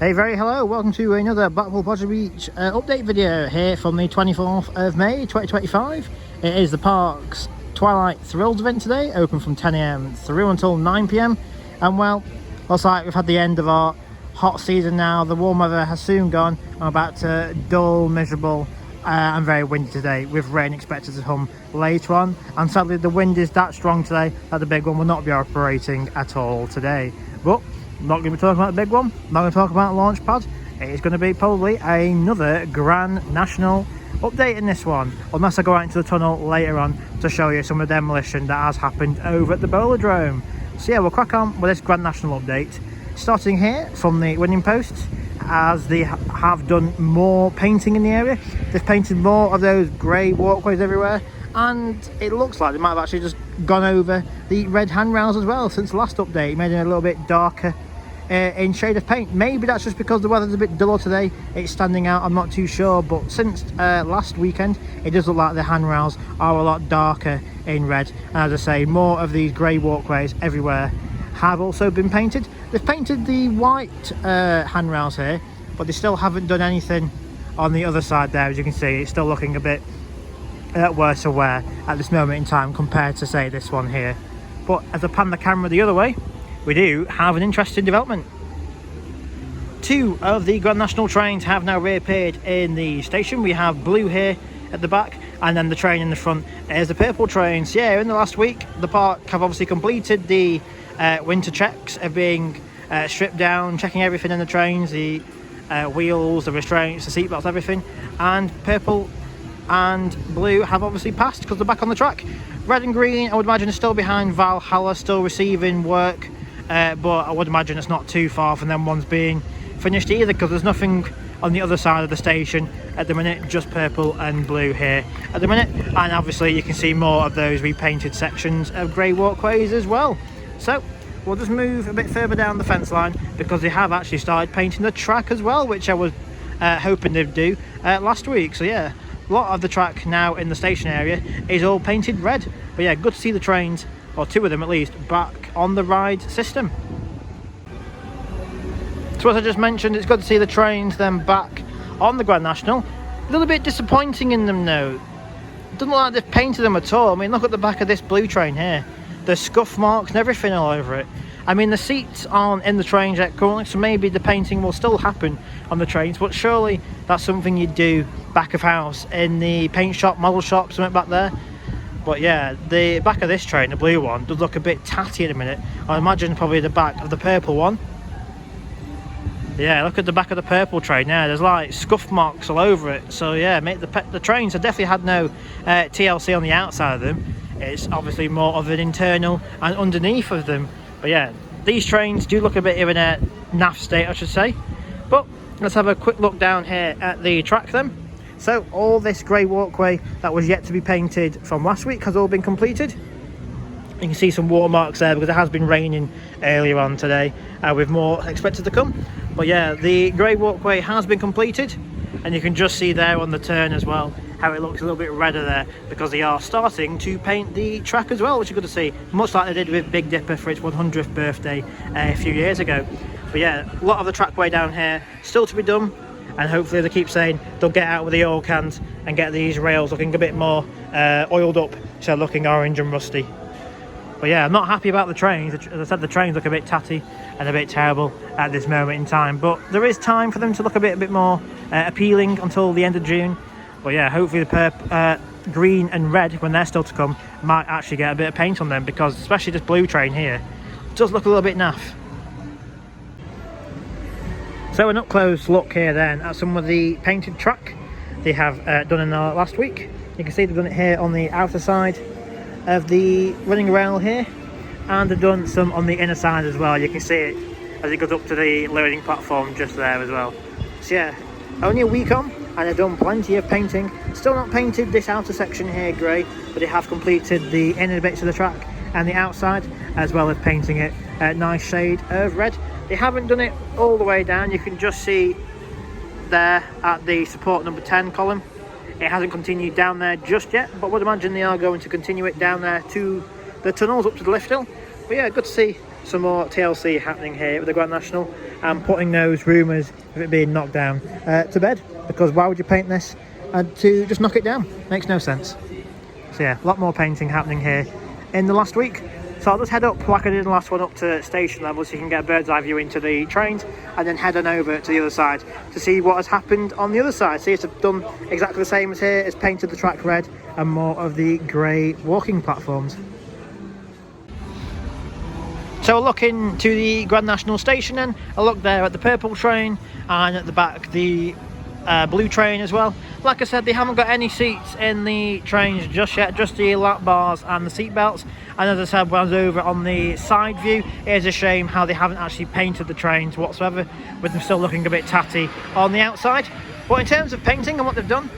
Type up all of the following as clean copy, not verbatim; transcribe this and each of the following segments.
Hey, very hello, welcome to another Blackpool Pleasure Beach update video here from the 24th of May 2025. It is the park's Twilight Thrills event today, open from 10 AM through until 9 PM. And well, looks like we've had the end of our hot season now. The warm weather has soon gone. I'm about to dull, miserable and very windy today, with rain expected to come later on. And sadly the wind is that strong today that the big one will not be operating at all today. But I'm not going to be talking about the big one. I'm not going to talk about Launchpad. It's going to be probably another Grand National update in this one, unless I go out into the tunnel later on to show you some of the demolition that has happened over at the Bowl-a-Drome. So yeah, we'll crack on with this Grand National update, starting here from the winning posts, as they have done more painting in the area. They've painted more of those grey walkways everywhere, and it looks like they might have actually just gone over the red handrails as well since the last update, made it a little bit darker in shade of paint. Maybe that's just because the weather's a bit duller today, it's standing out, I'm not too sure. But since last weekend, it does look like the handrails are a lot darker in red. And as I say, more of these grey walkways everywhere have also been painted. They've painted the white handrails here, but they still haven't done anything on the other side there. As you can see, it's still looking a bit worse wear at this moment in time compared to, say, this one here. But as I pan the camera the other way, we do have an interesting development. Two of the Grand National trains have now reappeared in the station. We have blue here at the back, and then the train in the front is the purple trains. Yeah, in the last week, the park have obviously completed the winter checks of being stripped down, checking everything in the trains, the wheels, the restraints, the seatbelts, everything. And purple and blue have obviously passed because they're back on the track. Red and green, I would imagine, are still behind Valhalla, still receiving work. But I would imagine it's not too far from them ones being finished either, because there's nothing on the other side of the station at the minute, just purple and blue here at the minute. And obviously you can see more of those repainted sections of grey walkways as well. So we'll just move a bit further down the fence line, because they have actually started painting the track as well, which I was hoping they'd do last week. So yeah, a lot of the track now in the station area is all painted red. But yeah, good to see the trains, or two of them at least, back on the ride system. So as I just mentioned, it's good to see the trains then back on the Grand National. A little bit disappointing in them though. Doesn't look like they've painted them at all. I mean, look at the back of this blue train here. There's scuff marks and everything all over it. I mean, the seats aren't in the trains yet currently, so maybe the painting will still happen on the trains, but surely that's something you'd do back of house in the paint shop, model shop, something back there. But yeah, the back of this train, the blue one, does look a bit tatty in a minute. I imagine probably the back of the purple one. Yeah, look at the back of the purple train there. There's like scuff marks all over it. So yeah, the trains have definitely had no TLC on the outside of them. It's obviously more of an internal and underneath of them. But yeah, these trains do look a bit in a naff state, I should say. But let's have a quick look down here at the track then. So all this grey walkway that was yet to be painted from last week has all been completed. You can see some watermarks there because it has been raining earlier on today, with more expected to come. But yeah, the grey walkway has been completed, and you can just see there on the turn as well how it looks a little bit redder there, because they are starting to paint the track as well, which is good to see, much like they did with Big Dipper for its 100th birthday a few years ago. But yeah, a lot of the trackway down here still to be done. And hopefully they keep saying they'll get out with the oil cans and get these rails looking a bit more oiled up, so looking orange and rusty. But yeah, I'm not happy about the trains. As I said, the trains look a bit tatty and a bit terrible at this moment in time. But there is time for them to look a bit more appealing until the end of June. But yeah, hopefully the green and red, when they're still to come, might actually get a bit of paint on them, because especially this blue train here does look a little bit naff. So an up close look here then at some of the painted track they have done in the last week. You can see they've done it here on the outer side of the running rail here, and they've done some on the inner side as well. You can see it as it goes up to the loading platform just there as well. So yeah, only a week on and they've done plenty of painting. Still not painted this outer section here grey, but they have completed the inner bits of the track and the outside, as well as painting it a nice shade of red. They haven't done it all the way down. You can just see there at the support number 10 column. It hasn't continued down there just yet, but I would imagine they are going to continue it down there to the tunnels up to the lift hill. But yeah, good to see some more TLC happening here with the Grand National, and putting those rumours of it being knocked down to bed, because why would you paint this and to just knock it down? Makes no sense. So yeah, a lot more painting happening here in the last week. So I'll just head up, like I did in the last one, up to station level so you can get a bird's eye view into the trains, and then head on over to the other side to see what has happened on the other side. See if they've done exactly the same as here, has painted the track red and more of the grey walking platforms. So we're looking to the Grand National Station then. I look there at the purple train, and at the back the blue train as well. Like I said, they haven't got any seats in the trains just yet, just the lap bars and the seat belts. And as I said, when I was over on the side view, it is a shame how they haven't actually painted the trains whatsoever, with them still looking a bit tatty on the outside. But in terms of painting and what they've done,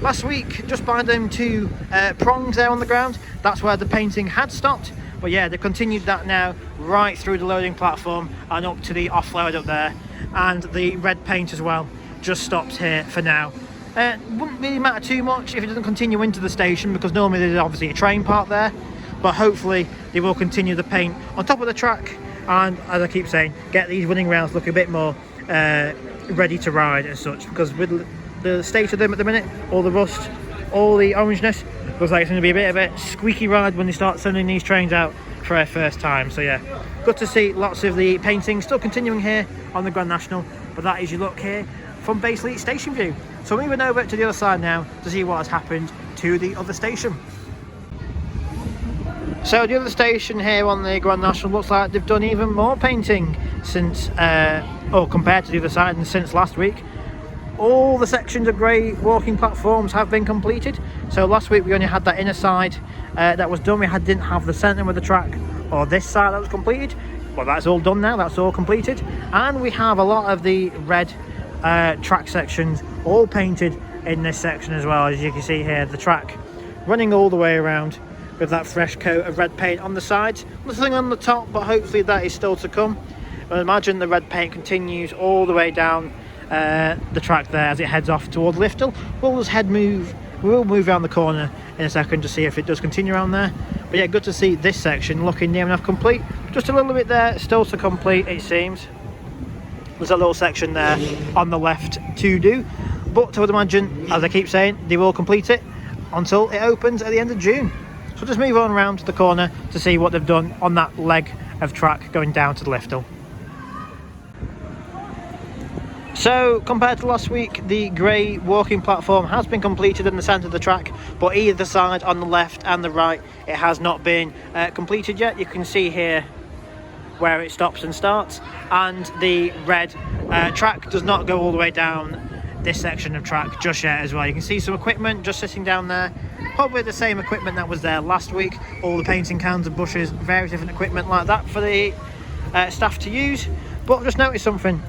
last week, just by them two prongs there on the ground, that's where the painting had stopped. But yeah, they've continued that now right through the loading platform and up to the offload up there. And the red paint as well just stops here for now. Wouldn't really matter too much if it doesn't continue into the station, because normally there's obviously a train park there. But hopefully they will continue the paint on top of the track, and as I keep saying, get these running rails look a bit more ready to ride as such, because with the state of them at the minute, all the rust, all the orangeness, looks like it's going to be a bit of a squeaky ride when they start sending these trains out for their first time. So yeah, good to see lots of the painting still continuing here on the Grand National. But that is your look here from basically station view. So we're moving over to the other side now to see what has happened to the other station. So the other station here on the Grand National looks like they've done even more painting since, compared to the other side, and since last week. All the sections of grey walking platforms have been completed. So last week we only had that inner side that was done. We didn't have the centre of the track, or this side that was completed. Well, that's all done now, that's all completed. And we have a lot of the red track sections all painted in this section as well. As you can see here, the track running all the way around with that fresh coat of red paint on the sides. Nothing on the top, but hopefully that is still to come. I imagine the red paint continues all the way down the track there as it heads off towards Liftel. We'll move around the corner in a second to see if it does continue around there. But yeah, good to see this section looking near enough complete. Just a little bit there still to complete, it seems. There's a little section there on the left to do, but I would imagine, as I keep saying, they will complete it until it opens at the end of June. So just move on around to the corner to see what they've done on that leg of track going down to the Liftel. So compared to last week, the grey walking platform has been completed in the centre of the track, but either side on the left and the right it has not been completed yet. You can see here where it stops and starts, and the red track does not go all the way down this section of track just yet as well. You can see some equipment just sitting down there, probably the same equipment that was there last week, all the painting cans and bushes, various different equipment like that for the staff to use. But I've just noticed something.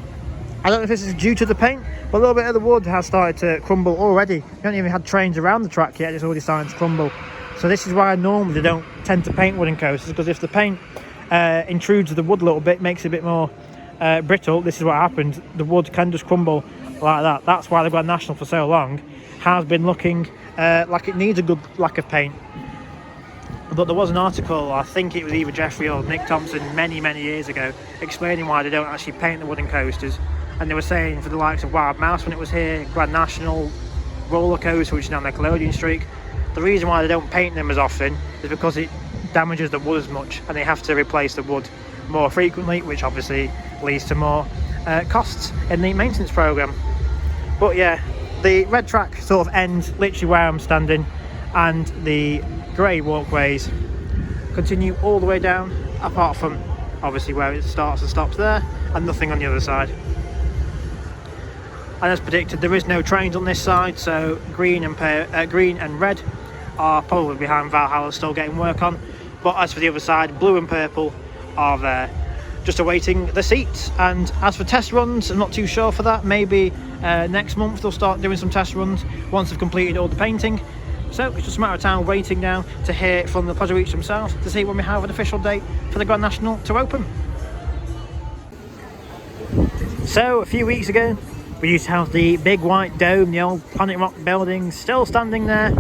I don't know if this is due to the paint, but a little bit of the wood has started to crumble already. We haven't even had trains around the track yet, it's already starting to crumble. So this is why normally they don't tend to paint wooden coasters, because if the paint intrudes the wood a little bit, makes it a bit more brittle, this is what happens. The wood can just crumble like that. That's why the Grand National for so long has been looking like it needs a good lack of paint. But there was an article, I think it was either Jeffrey or Nick Thompson many years ago, explaining why they don't actually paint the wooden coasters. And they were saying for the likes of Wild Mouse when it was here, Grand National, Roller Coaster, which is now Nickelodeon Streak, the reason why they don't paint them as often is because it damages the wood as much, and they have to replace the wood more frequently, which obviously leads to more costs in the maintenance programme. But yeah, the red track sort of ends literally where I'm standing, and the grey walkways continue all the way down, apart from obviously where it starts and stops there, and nothing on the other side. And as predicted, there is no trains on this side, so green and red are probably behind Valhalla, still getting work on. But as for the other side, blue and purple are there, just awaiting the seats. And as for test runs, I'm not too sure for that. Maybe next month they'll start doing some test runs once they've completed all the painting. So it's just a matter of time waiting now to hear from the Pleasure Beach themselves to see when we have an official date for the Grand National to open. So a few weeks ago, we used to have the big white dome, the old Planet Rock building still standing there.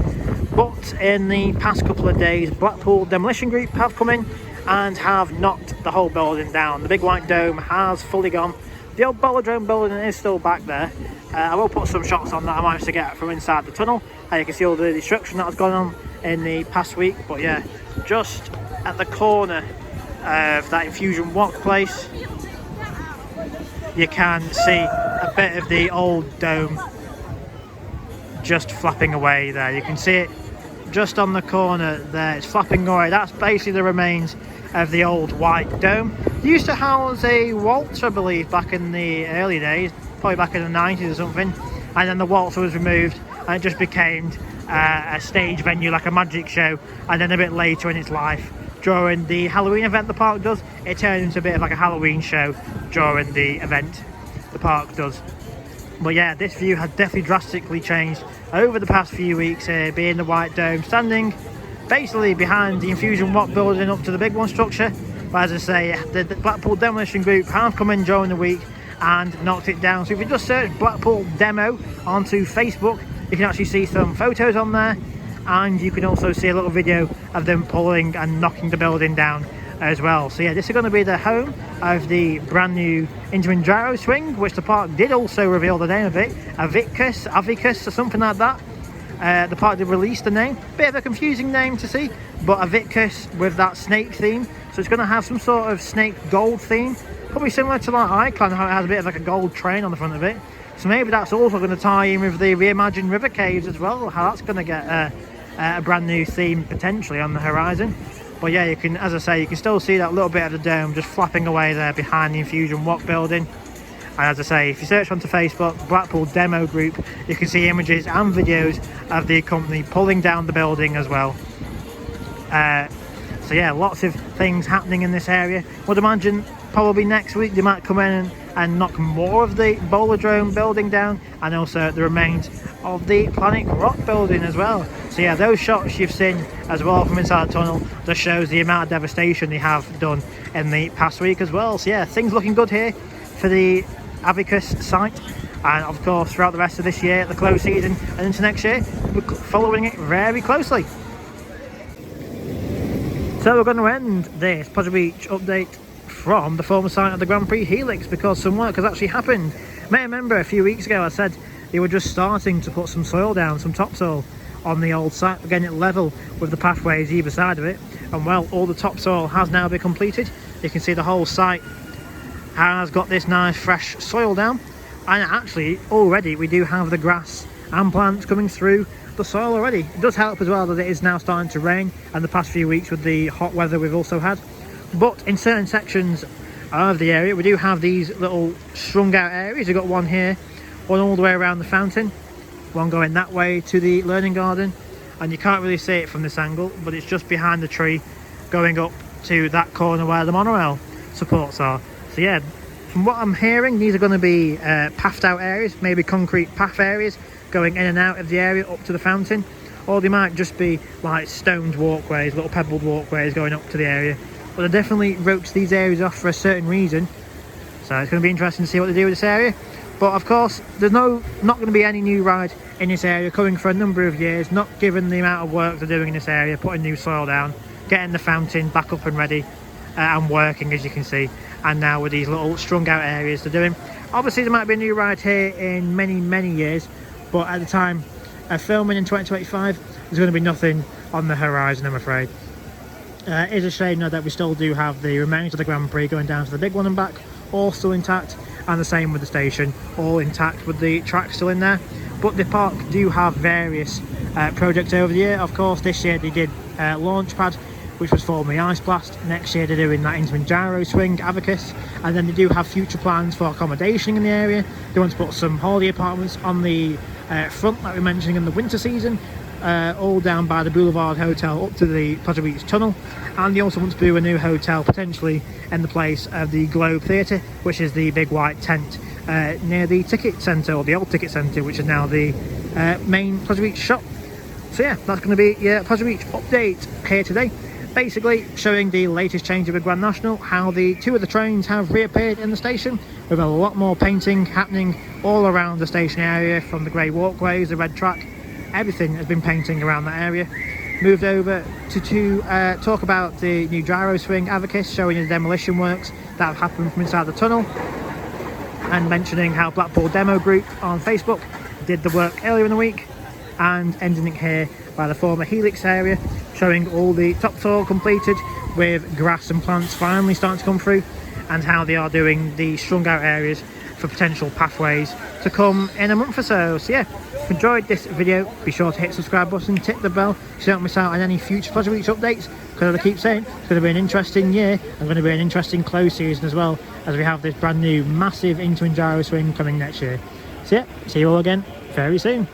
But in the past couple of days, Blackpool Demolition Group have come in and have knocked the whole building down. The big white dome has fully gone. The old Bowl-a-Drome building is still back there. I will put some shots on that I managed to get from inside the tunnel. You can see all the destruction that has gone on in the past week. But yeah, just at the corner of that infusion walk place, you can see a bit of the old dome just flapping away there. You can see it just on the corner there, it's flapping away. That's basically the remains of the old white dome. It used to house a waltz, I believe, back in the early days, probably back in the 90s or something, and then the waltz was removed and it just became a stage venue, like a magic show. And then a bit later in its life, during the Halloween event the park does, it turned into a bit of like a Halloween show during the event the park does. But yeah, this view has definitely drastically changed over the past few weeks here, being the white dome, standing basically behind the infusion walk building up to the big one structure. But as I say, the Blackpool Demolition group have come in during the week and knocked it down. So if you just search Blackpool Demo onto Facebook, you can actually see some photos on there, and you can also see a little video of them pulling and knocking the building down as well. So yeah, this is going to be the home of the brand new Indra swing, which the park did also reveal the name of it, Avicus or something like that. The park did release the name. Bit of a confusing name to see, but Avicus with that snake theme. So it's going to have some sort of snake gold theme, probably similar to like Icon, how it has a bit of like a gold train on the front of it. So maybe that's also going to tie in with the reimagined river caves as well, how that's going to get a brand new theme potentially on the horizon. But yeah, you can, as I say, you can still see that little bit of the dome just flapping away there behind the infusion walk building. And as I say, if you search onto Facebook, Blackpool Demo Group, you can see images and videos of the company pulling down the building as well. So yeah, lots of things happening in this area. Would imagine probably next week they might come in and knock more of the Bowl-a-Drome building down, and also the remains of the Planet Rock building as well. So yeah, those shots you've seen as well from inside the tunnel just shows the amount of devastation they have done in the past week as well. So yeah, things looking good here for the Avicus site, and of course throughout the rest of this year, the close season and into next year, we're following it very closely. So we're going to end this Pleasure Beach update from the former site of the Grand Prix Helix, because some work has actually happened. May remember a few weeks ago I said they were just starting to put some soil down, some topsoil on the old site, getting it level with the pathways either side of it. And well, all the topsoil has now been completed. You can see the whole site has got this nice fresh soil down, and actually already we do have the grass and plants coming through the soil already. It does help as well that it is now starting to rain, and the past few weeks with the hot weather we've also had. But in certain sections of the area we do have these little strung out areas. You've got one here, one all the way around the fountain, one going that way to the learning garden, and you can't really see it from this angle, but it's just behind the tree going up to that corner where the monorail supports are. So yeah, from what I'm hearing, these are going to be pathed out areas, maybe concrete path areas going in and out of the area up to the fountain, or they might just be like stoned walkways, little pebbled walkways going up to the area. But they definitely roped these areas off for a certain reason, so it's going to be interesting to see what they do with this area. But of course, there's not going to be any new ride in this area coming for a number of years, not given the amount of work they're doing in this area, putting new soil down, getting the fountain back up and ready and working, as you can see. And now with these little strung out areas they're doing. Obviously there might be a new ride here in many years, but at the time of filming in 2025 there's going to be nothing on the horizon, I'm afraid. It is a shame now that we still do have the remains of the Grand Prix going down to the big one and back, all still intact, and the same with the station, all intact with the track still in there. But the park do have various projects over the year. Of course, this year they did Launchpad, which was formerly Ice Blast. Next year they're doing that Intamin Gyro Swing, Avicus, and then they do have future plans for accommodation in the area. They want to put some holiday apartments on the front, like we were mentioning, in the winter season, all down by the Boulevard Hotel up to the Pleasure Beach Tunnel. And they also want to do a new hotel potentially in the place of the Globe Theatre, which is the big white tent near the ticket centre, or the old ticket centre, which is now the main Pleasure Beach shop. So yeah, that's going to be your Pleasure Beach update here today. Basically showing the latest change of the Grand National, how the two of the trains have reappeared in the station with a lot more painting happening all around the station area, from the grey walkways, the red track. Everything has been painting around that area. moved over to talk about the new gyro swing Avacus, showing you the demolition works that have happened from inside the tunnel, and mentioning how Blackpool Demo Group on Facebook did the work earlier in the week, and ending it here by the former Helix area, showing all the topsoil completed with grass and plants finally starting to come through, and how they are doing the strung out areas for potential pathways to come in a month or so. So yeah, if you enjoyed this video, be sure to hit the subscribe button, tick the bell so you don't miss out on any future Pleasure Beach updates, because as I keep saying, it's going to be an interesting year and going to be an interesting close season as well, as we have this brand new massive in-twin gyro swing coming next year. So yeah, see you all again very soon.